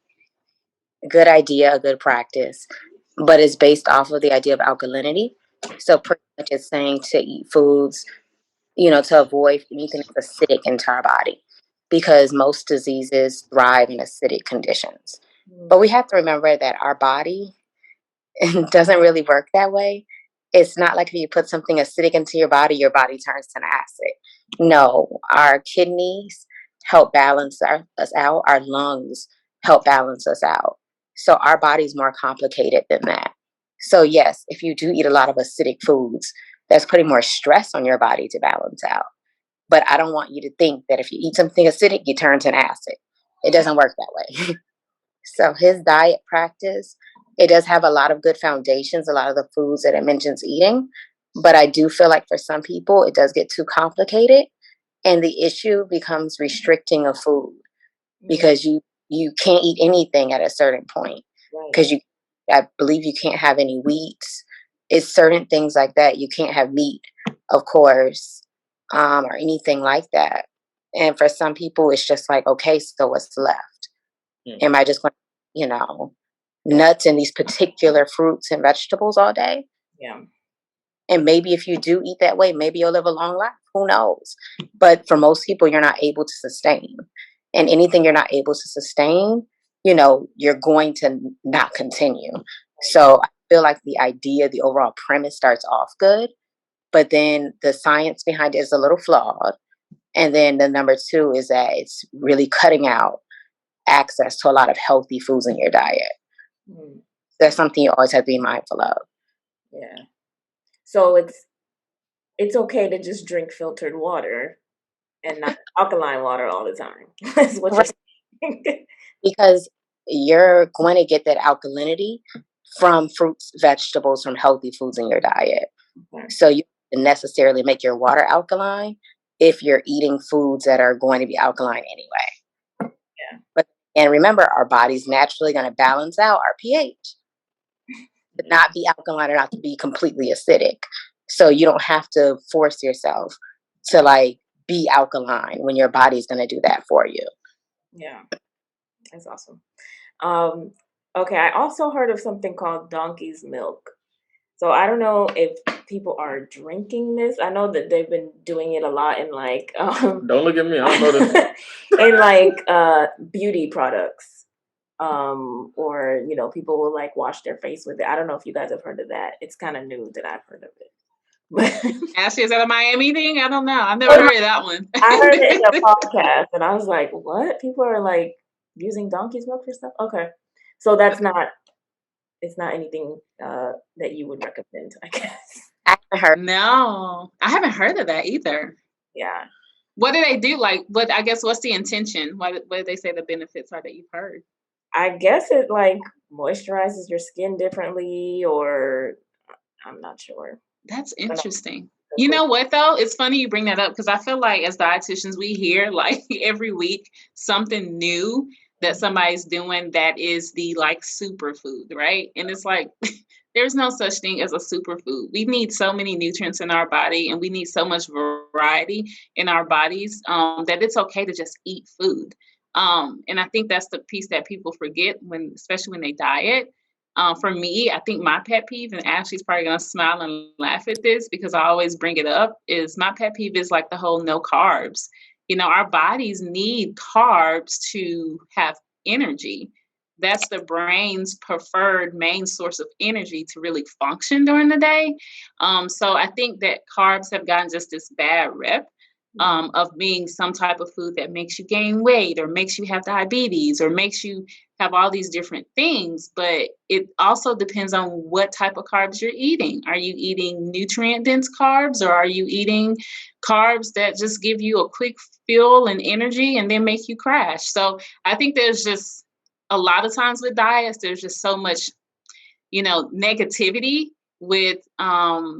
good idea, a good practice, but it's based off of the idea of alkalinity. So pretty much it's saying to eat foods, to avoid anything that's acidic into our body, because most diseases thrive in acidic conditions. But we have to remember that our body doesn't really work that way. It's not like if you put something acidic into your body turns to an acid. No, our kidneys help balance us out. Our lungs help balance us out. So our body's more complicated than that. So yes, if you do eat a lot of acidic foods, that's putting more stress on your body to balance out. But I don't want you to think that if you eat something acidic, you turn to an acid. It doesn't work that way. So his diet practice, it does have a lot of good foundations, a lot of the foods that it mentions eating. But I do feel like for some people, it does get too complicated. And the issue becomes restricting of food because you can't eat anything at a certain point because I believe you can't have any wheats. It's certain things like that. You can't have meat, of course. or anything like that. And for some people, it's just like, okay, so what's left? Am I just going to, nuts and these particular fruits and vegetables all day? Yeah. And maybe if you do eat that way, maybe you'll live a long life. Who knows? But for most people, you're not able to sustain. And anything you're not able to sustain, you're going to not continue. So I feel like the idea, the overall premise starts off good, but then the science behind it is a little flawed. And then the number two is that it's really cutting out access to a lot of healthy foods in your diet. That's something you always have to be mindful of. Yeah. So it's okay to just drink filtered water and not alkaline water all the time. That's what you're saying. Because you're going to get that alkalinity from fruits, vegetables, from healthy foods in your diet. Okay. So you don't necessarily make your water alkaline if you're eating foods that are going to be alkaline anyway. Yeah. And remember, our body's naturally going to balance out our pH to not be alkaline or not to be completely acidic. So you don't have to force yourself to be alkaline when your body's going to do that for you. Yeah, that's awesome. Okay, I also heard of something called donkey's milk. So I don't know if people are drinking this. I know that they've been doing it a lot in Don't look at me. I don't know this. in beauty products. Or people will wash their face with it. I don't know if you guys have heard of that. It's kind of new that I've heard of it. Ashley, is that a Miami thing? I don't know. I've never heard of that one. I heard it in a podcast and I was like, what? People are using donkey's milk for stuff? Okay. So it's not anything that you would recommend, I guess. I haven't heard. No, I haven't heard of that either. Yeah. What do they do? What's the intention? What do they say the benefits are that you've heard? I guess it moisturizes your skin differently, or I'm not sure. That's interesting. You know what though? It's funny you bring that up because I feel like as dietitians we hear every week something new that somebody's doing that is the superfood, right? And it's there's no such thing as a superfood. We need so many nutrients in our body and we need so much variety in our bodies that it's okay to just eat food. And I think that's the piece that people forget especially when they diet. For me, I think my pet peeve, and Ashley's probably going to smile and laugh at this because I always bring it up, is my pet peeve is the whole no carbs. Our bodies need carbs to have energy. That's the brain's preferred main source of energy to really function during the day. So I think that carbs have gotten just this bad rep. Of being some type of food that makes you gain weight or makes you have diabetes or makes you have all these different things. But it also depends on what type of carbs you're eating. Are you eating nutrient dense carbs or are you eating carbs that just give you a quick fuel and energy and then make you crash? So I think there's just a lot of times with diets, there's just so much, negativity with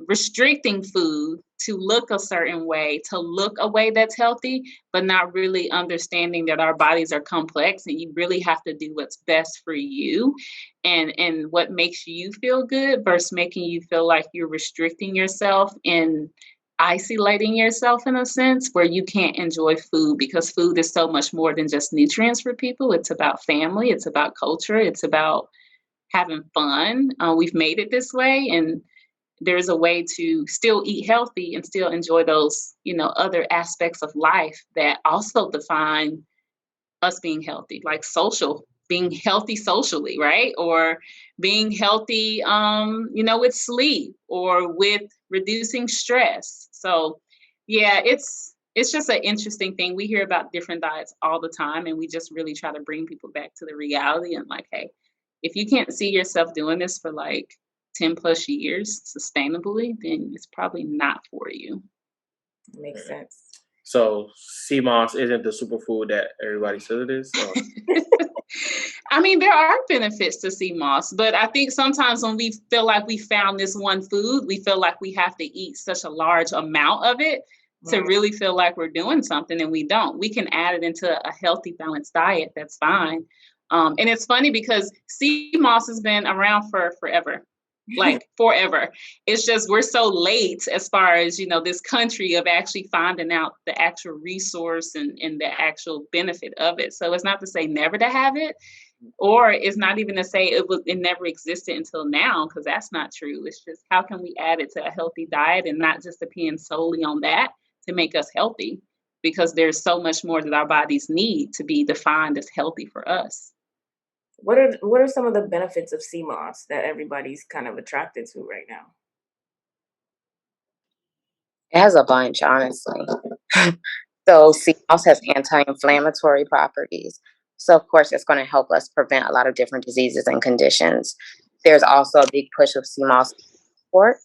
restricting food to look a certain way, to look a way that's healthy, but not really understanding that our bodies are complex and you really have to do what's best for you and what makes you feel good versus making you feel like you're restricting yourself and isolating yourself in a sense where you can't enjoy food because food is so much more than just nutrients for people. It's about family, it's about culture, it's about having fun. We've made it this way and there's a way to still eat healthy and still enjoy those, other aspects of life that also define us being healthy, like being healthy socially, right? Or being healthy, with sleep or with reducing stress. So yeah, it's just an interesting thing. We hear about different diets all the time and we just really try to bring people back to the reality and hey, if you can't see yourself doing this for 10 plus years sustainably, then it's probably not for you. Makes sense. So sea moss isn't the superfood that everybody says it is? So. I mean, there are benefits to sea moss, but I think sometimes when we feel like we found this one food, we feel like we have to eat such a large amount of it to really feel like we're doing something, and we don't. We can add it into a healthy, balanced diet. That's fine. And it's funny because sea moss has been around for forever. like forever. It's just we're so late as far as, this country of actually finding out the actual resource and the actual benefit of it. So it's not to say never to have it, or it's not even to say it never existed until now, because that's not true. It's just how can we add it to a healthy diet and not just depend solely on that to make us healthy, because there's so much more that our bodies need to be defined as healthy for us. What are some of the benefits of sea moss that everybody's kind of attracted to right now? It has a bunch, honestly. So sea moss has anti-inflammatory properties. So of course, it's going to help us prevent a lot of different diseases and conditions. There's also a big push of sea moss support.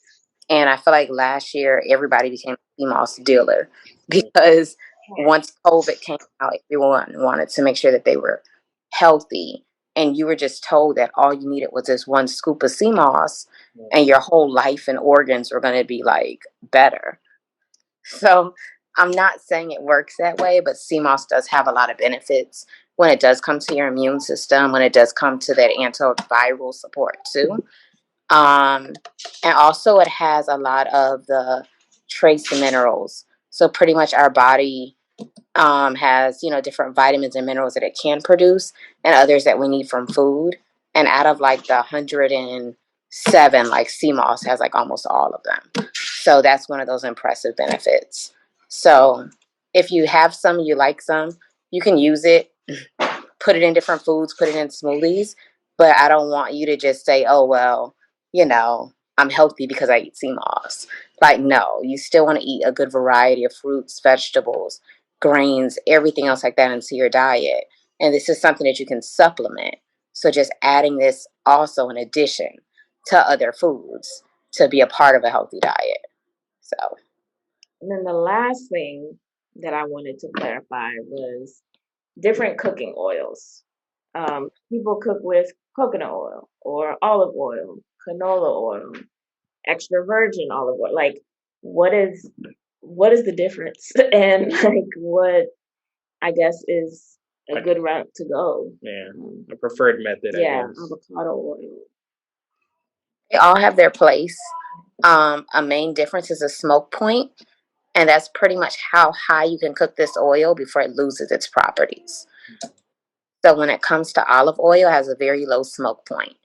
And I feel like last year, everybody became a sea moss dealer because once COVID came out, everyone wanted to make sure that they were healthy. And you were just told that all you needed was this one scoop of sea moss and your whole life and organs were going to be like better. So I'm not saying it works that way, but sea moss does have a lot of benefits when it does come to your immune system, when it does come to that antiviral support too. And also it has a lot of the trace minerals. So pretty much our body has, different vitamins and minerals that it can produce and others that we need from food. And out of like the 107, like sea moss has like almost all of them. So that's one of those impressive benefits. So if you have some, you like some, you can use it, put it in different foods, put it in smoothies. But I don't want you to just say, oh, well, I'm healthy because I eat sea moss. Like, no, you still want to eat a good variety of fruits, vegetables, grains, everything else like that into your diet. And this is something that you can supplement. So just adding this also in addition to other foods to be a part of a healthy diet. So. And then the last thing that I wanted to clarify was different cooking oils. People cook with coconut oil or olive oil, canola oil, extra virgin olive oil. Like, what is the difference? And like, what I guess is a good route to go? Yeah, a preferred method. Yeah, I guess. avocado oil. They all have their place. A main difference is a smoke point, and that's pretty much how high you can cook this oil before it loses its properties. So when it comes to olive oil, it has a very low smoke point.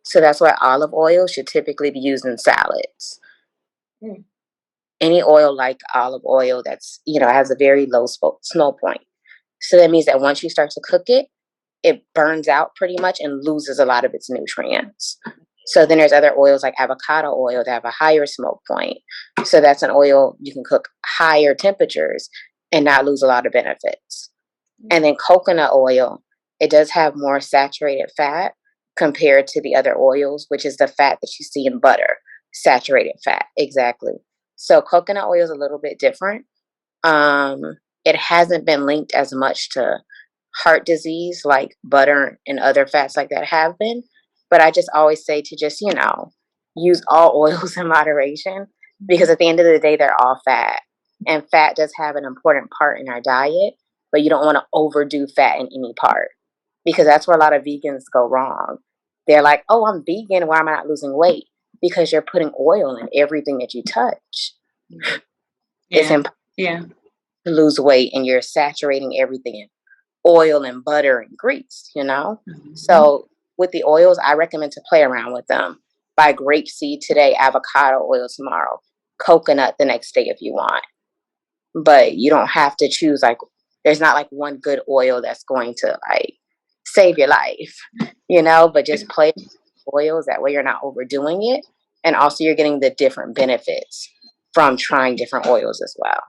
So that's why olive oil should typically be used in salads. Any oil like olive oil that's, has a very low smoke point. So that means that once you start to cook it, it burns out pretty much and loses a lot of its nutrients. So then there's other oils like avocado oil that have a higher smoke point. So that's an oil you can cook higher temperatures and not lose a lot of benefits. And then coconut oil, it does have more saturated fat compared to the other oils, which is the fat that you see in butter, saturated fat. Exactly. So coconut oil is a little bit different. It hasn't been linked as much to heart disease like butter and other fats like that have been. But I just always say to just, use all oils in moderation, because at the end of the day, they're all fat. And fat does have an important part in our diet, but you don't want to overdo fat in any part, because that's where a lot of vegans go wrong. They're like, oh, I'm vegan. Why am I not losing weight? Because you're putting oil in everything that you touch. It's impossible to lose weight, and you're saturating everything in oil and butter and grease, So with the oils, I recommend to play around with them. Buy grapeseed today, avocado oil tomorrow, coconut the next day if you want. But you don't have to choose, there's not one good oil that's going to save your life, but just play with oils. That way you're not overdoing it. And also you're getting the different benefits from trying different oils as well.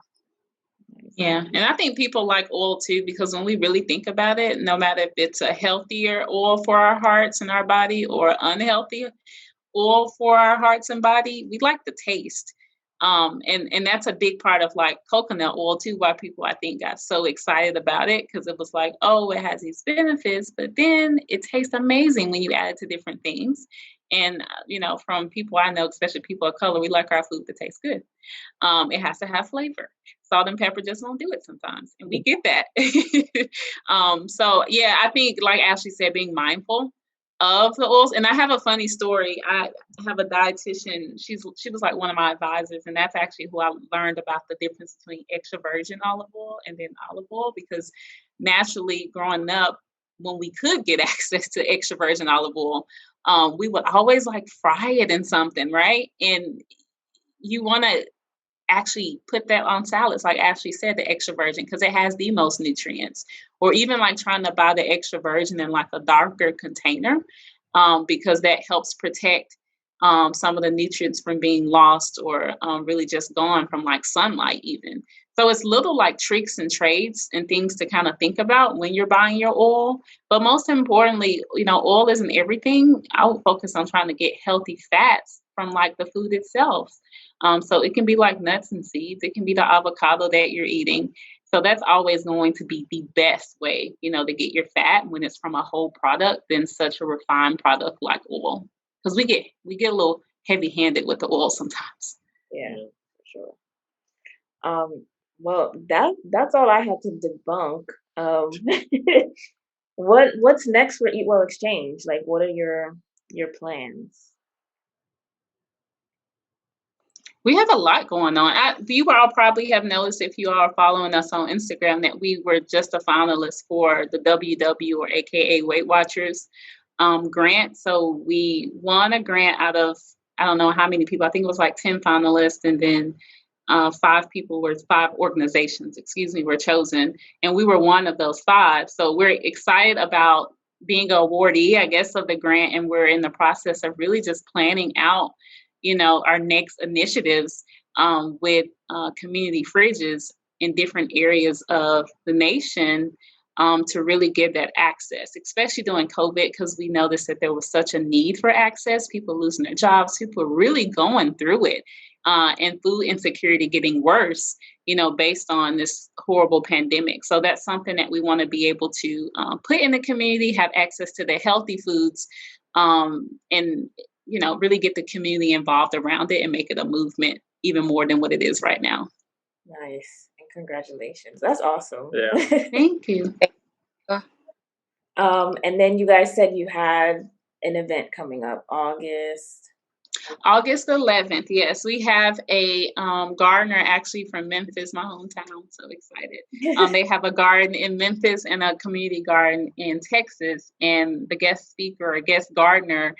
Yeah. And I think people like oil too, because when we really think about it, no matter if it's a healthier oil for our hearts and our body or unhealthy oil for our hearts and body, we like the taste. And that's a big part of coconut oil too, why people I think got so excited about it, because it was like, oh, it has these benefits, but then it tastes amazing when you add it to different things. And, from people I know, especially people of color, we like our food to taste good. It has to have flavor. Salt and pepper just won't do it sometimes. And we get that. So yeah, I think like Ashley said, being mindful of the oils. And I have a funny story. I have a dietitian. She was like one of my advisors, and that's actually who I learned about the difference between extra virgin olive oil and then olive oil, because naturally growing up, when we could get access to extra virgin olive oil, we would always like fry it in something, right? And you want to actually put that on salads, like Ashley said, the extra virgin, because it has the most nutrients. Or even like trying to buy the extra virgin in like a darker container, because that helps protect some of the nutrients from being lost or really just gone from like sunlight even. So it's little like tricks and trades and things to kind of think about when you're buying your oil. But most importantly, oil isn't everything. I would focus on trying to get healthy fats from like the food itself. So it can be like nuts and seeds. It can be the avocado that you're eating. So that's always going to be the best way, to get your fat when it's from a whole product than such a refined product like oil. Because we get a little heavy-handed with the oil sometimes. Yeah, for sure. Well, that's all I had to debunk. What's next for Eat Well Exchange? Like, what are your plans? We have a lot going on. You all probably have noticed, if you are following us on Instagram, that we were just a finalist for the WW, or AKA Weight Watchers grant. So we won a grant out of, I don't know how many people. I think it was like 10 finalists, and then 5 organizations, were chosen, and we were one of those 5. So we're excited about being an awardee, I guess, of the grant, and we're in the process of really just planning out our next initiatives with community fridges in different areas of the nation to really give that access, especially during COVID, because we noticed that there was such a need for access, people losing their jobs, people really going through it, and food insecurity getting worse, based on this horrible pandemic. So that's something that we want to be able to put in the community, have access to the healthy foods, and really get the community involved around it and make it a movement even more than what it is right now. Nice. And congratulations. That's awesome. Yeah. Thank you. And then you guys said you had an event coming up August 11th. Yes, we have a gardener actually from Memphis, my hometown. So excited. They have a garden in Memphis and a community garden in Texas. And the guest speaker or guest gardener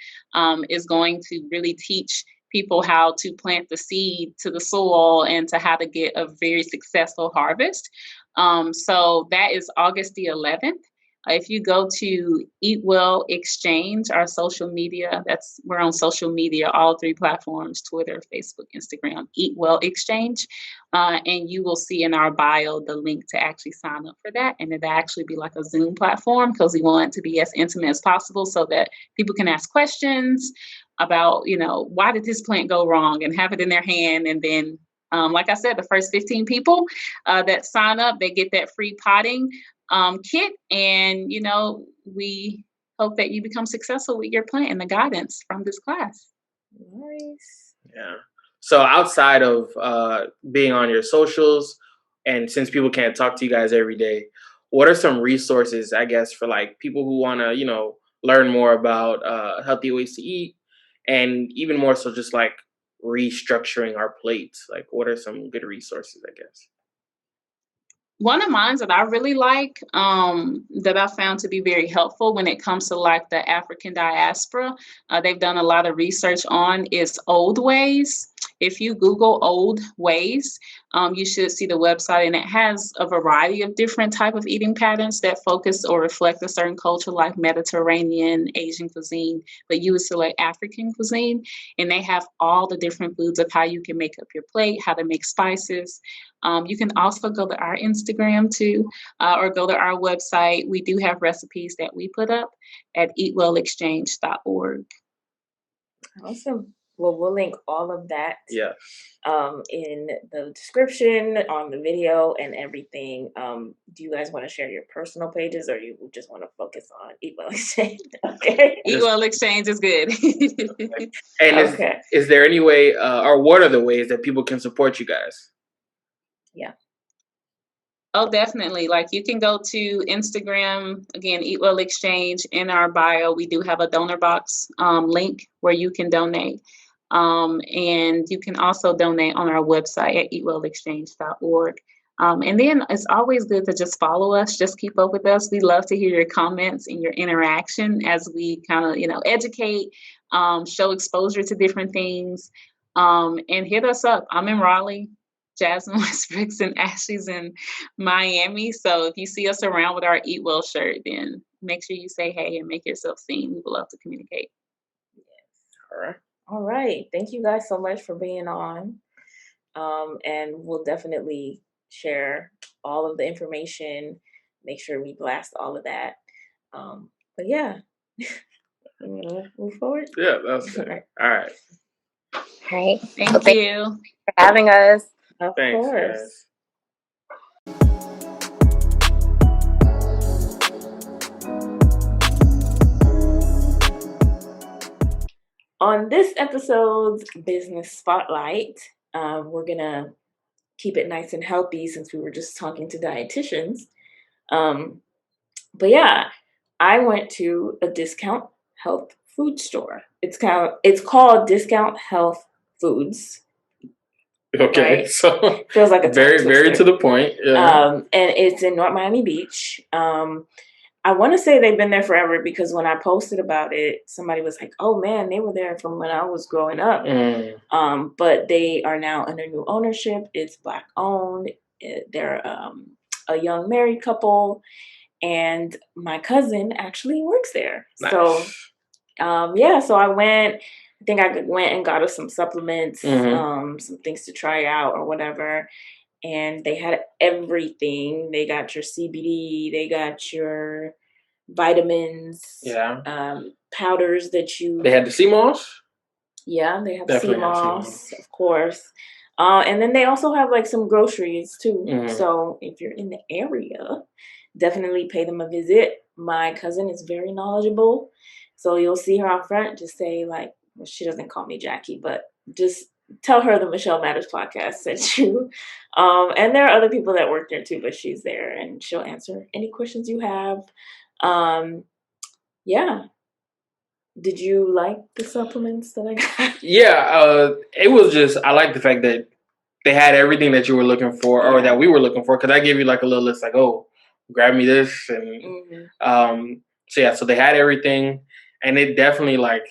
is going to really teach people how to plant the seed to the soil and to how to get a very successful harvest. So that is August the 11th. If you go to Eat Well Exchange, our social media, we're on social media, all 3 platforms, Twitter, Facebook, Instagram, Eat Well Exchange. And you will see in our bio the link to actually sign up for that. And it'll actually be like a Zoom platform, because we want it to be as intimate as possible so that people can ask questions about, why did this plant go wrong, and have it in their hand. And then, like I said, the first 15 people that sign up, they get that free potting kit, and we hope that you become successful with your plant and the guidance from this class. Nice. Yeah. So outside of being on your socials, and since people can't talk to you guys every day, what are some resources, I guess, for like people who want to learn more about healthy ways to eat, and even more so just like restructuring our plates? Like, what are some good resources, I guess? One of mine that I really like, that I found to be very helpful when it comes to like the African diaspora, they've done a lot of research on, is Old Ways. If you Google Old Ways, you should see the website, and it has a variety of different type of eating patterns that focus or reflect a certain culture, like Mediterranean, Asian cuisine, but you would select African cuisine, and they have all the different foods of how you can make up your plate, how to make spices. You can also go to our Instagram too, or go to our website. We do have recipes that we put up at eatwellexchange.org. Awesome. Well, we'll link all of that in the description, on the video, and everything. Do you guys want to share your personal pages, or you just want to focus on Eat Well Exchange? Okay. Eat Well Exchange is good. And is there any way, or what are the ways that people can support you guys? Yeah. Oh, definitely. Like you can go to Instagram, again, Eat Well Exchange. In our bio, we do have a donor box link where you can donate. And you can also donate on our website at eatwellexchange.org. And then it's always good to just follow us, just keep up with us. We love to hear your comments and your interaction as we kind of, educate, show exposure to different things, and hit us up. I'm in Raleigh. Jasmine Westbrooks and Ashley's in Miami. So if you see us around with our Eat Well shirt, then make sure you say hey and make yourself seen. We would love to communicate. Yes. All right. Thank you guys so much for being on. And we'll definitely share all of the information, make sure we blast all of that. But yeah, I'm gonna move forward. Yeah, that's it. All right. All right. Thank you for having us. Of Thanks, course. guys. On this episode's Business Spotlight, we're gonna keep it nice and healthy since we were just talking to dietitians. But yeah, I went to a discount health food store. It's called Discount Health Foods. Okay, right? so Feels like a very to the point. Yeah. And it's in North Miami Beach. I want to say they've been there forever because when I posted about it, somebody was like, "Oh man, they were there from when I was growing up." But they are now under new ownership. It's Black owned. They're a young married couple, and my cousin actually works there. Nice. So so I went. I think I went and got us some supplements, some things to try out or whatever. And they had everything. They got your CBD. They got your vitamins. Yeah. Powders that you. They had the sea moss. Yeah, they have Definitely sea moss, of course. And then they also have like some groceries too. So if you're in the area, definitely pay them a visit. My cousin is very knowledgeable. So you'll see her out front. Just say like, well, she doesn't call me Jackie, but just tell her the Michel Matters podcast sent you. And there are other people that work there too, but she's there and she'll answer any questions you have. Yeah. Did you like the supplements that I got? Yeah, it was just, I like the fact that they had everything that you were looking for or that we were looking for. Because I gave you like a little list like, oh, grab me this. And so they had everything. And it definitely like,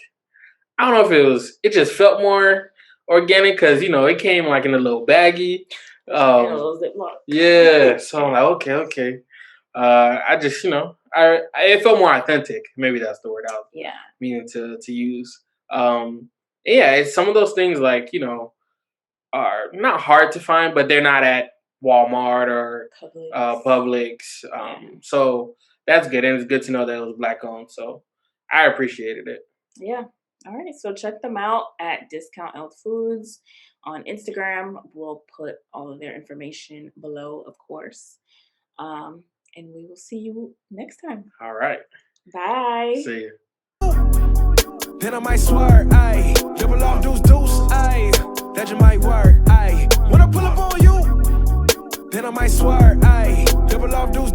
I don't know if it just felt more organic because, it came like in a little baggie. Yeah. So I'm like, okay. I just, it felt more authentic. Maybe that's the word I was meaning to use. It's some of those things like, are not hard to find, but they're not at Walmart or Publix. So that's good. And it's good to know that it was Black owned. So I appreciated it. Yeah. All right. So check them out at Discount Health Foods on Instagram. We'll put all of their information below, of course. And we will see you next time. All right. Bye. See you. Then I might swear, ayy. Double off deuce, ayy. That you might work, ayy. When I pull up on you, then I might swear, ayy. Double off deuce,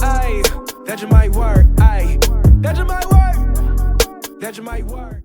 ayy. That you might work, ayy. That you might work. That you might work.